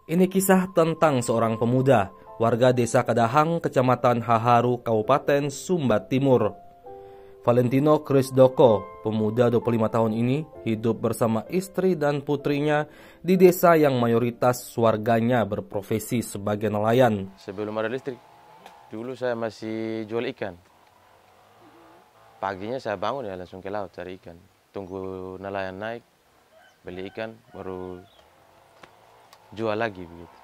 Ini kisah tentang seorang pemuda, warga desa Kadahang, kecamatan Haharu, Kabupaten Sumba Timur. Valentino Krisdoko, pemuda 25 tahun ini, hidup bersama istri dan putrinya di desa yang mayoritas warganya berprofesi sebagai nelayan. Sebelum ada listrik, dulu saya masih jual ikan. Paginya saya bangun ya langsung ke laut cari ikan. Tunggu nelayan naik, beli ikan, baru jual lagi begitu.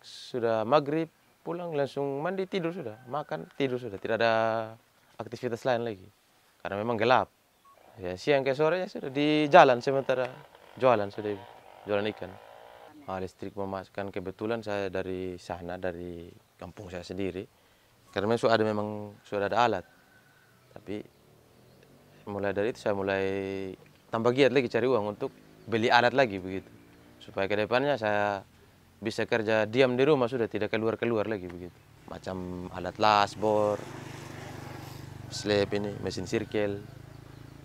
Sudah maghrib, pulang langsung mandi, tidur sudah. Makan, tidur sudah. Tidak ada aktivitas lain lagi. Karena memang gelap. Ya, siang ke sore ya sudah di jalan sementara jualan sudah, jualan ikan. Listrik memasukkan, kebetulan saya dari sana, dari kampung saya sendiri. Karena memang sudah ada alat. Tapi mulai dari itu saya mulai tambah giat lagi cari uang untuk beli alat lagi begitu. Supaya ke depannya saya bisa kerja diam di rumah sudah, tidak keluar-keluar lagi begitu. Macam alat las, bor, slab ini, mesin sirkel,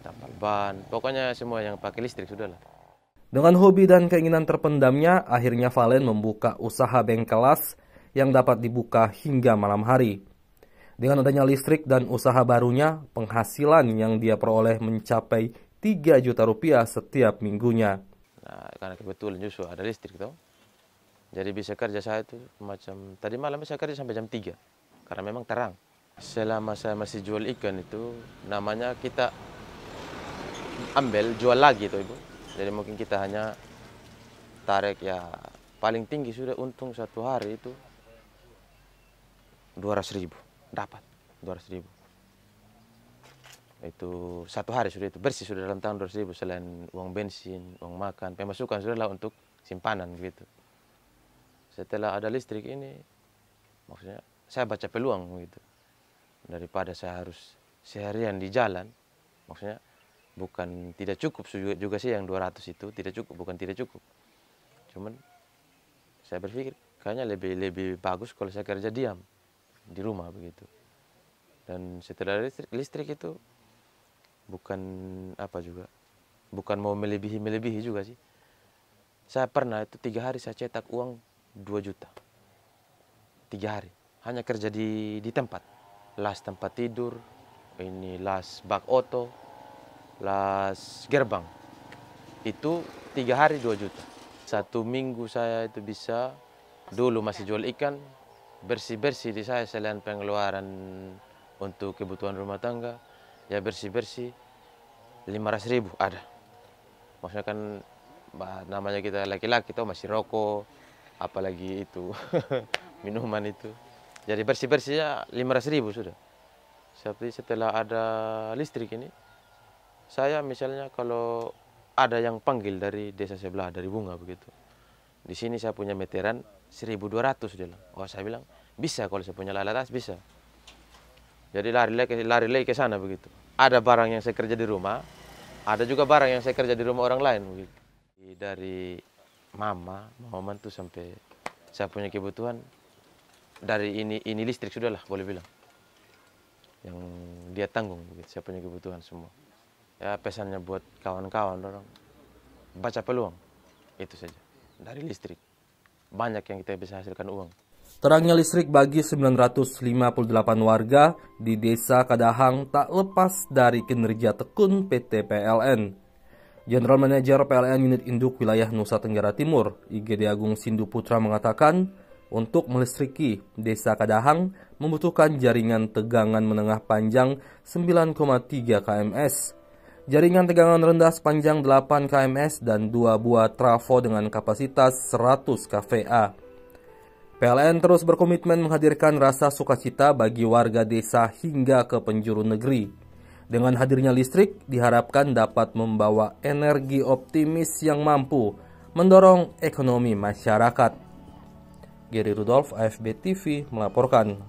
tambal ban, pokoknya semua yang pakai listrik sudahlah. Dengan hobi dan keinginan terpendamnya, akhirnya Valen membuka usaha bengkel las yang dapat dibuka hingga malam hari. Dengan adanya listrik dan usaha barunya, penghasilan yang dia peroleh mencapai 3 juta rupiah setiap minggunya. Nah, karena kebetulan justru ada listrik toh. Jadi bisa kerja saya itu macam tadi malam bisa kerja sampai jam 3 karena memang terang. Selama saya masih jual ikan itu namanya kita ambil jual lagi toh Ibu. Jadi mungkin kita hanya tarik ya paling tinggi sudah untung satu hari itu 200.000 dapat 200.000. Itu satu hari sudah itu bersih sudah dalam tahun 200.000 selain uang bensin, uang makan, pemasukan sudahlah untuk simpanan gitu. Setelah ada listrik ini, maksudnya saya baca peluang gitu. Daripada saya harus seharian di jalan, maksudnya bukan tidak cukup juga sih yang 200 itu tidak cukup, bukan tidak cukup. Cuman saya berpikir kayaknya lebih bagus kalau saya kerja diam di rumah begitu. Dan setelah listrik itu bukan apa juga, bukan mau melebihi juga sih. Saya pernah itu 3 hari saya cetak uang 2 juta. 3 hari hanya kerja di tempat, las tempat tidur, ini las bak oto, las gerbang. Itu 3 hari 2 juta. 1 minggu saya itu bisa, dulu masih jual ikan, bersih-bersih di saya selain pengeluaran untuk kebutuhan rumah tangga. Ya bersih-bersih 500.000 ada. Maksudnya kan namanya kita laki-laki tuh masih rokok, apalagi itu minuman itu. Jadi bersih-bersihnya 500.000 sudah. Tapi setelah ada listrik ini, saya misalnya kalau ada yang panggil dari desa sebelah, dari Bunga begitu. Di sini saya punya meteran 1.200 dia bilang. Oh saya bilang bisa kalau saya punya lalas bisa. Jadi lari lagi ke sana begitu. Ada barang yang saya kerja di rumah, ada juga barang yang saya kerja di rumah orang lain begitu. Dari mama tuh sampai saya punya kebutuhan dari ini listrik sudahlah boleh bilang. Yang dia tanggung begitu, saya punya kebutuhan semua. Ya pesannya buat kawan-kawan orang baca peluang itu saja. Dari listrik banyak yang kita bisa hasilkan uang. Terangnya listrik bagi 958 warga di desa Kadahang tak lepas dari kinerja tekun PT PLN. General Manager PLN Unit Induk Wilayah Nusa Tenggara Timur, IGD Agung Sindu Putra mengatakan, untuk melistriki desa Kadahang membutuhkan jaringan tegangan menengah panjang 9,3 kms, jaringan tegangan rendah sepanjang 8 kms, dan 2 buah trafo dengan kapasitas 100 kVA. PLN terus berkomitmen menghadirkan rasa sukacita bagi warga desa hingga ke penjuru negeri. Dengan hadirnya listrik, diharapkan dapat membawa energi optimis yang mampu mendorong ekonomi masyarakat. Gary Rudolf, AFB TV, melaporkan.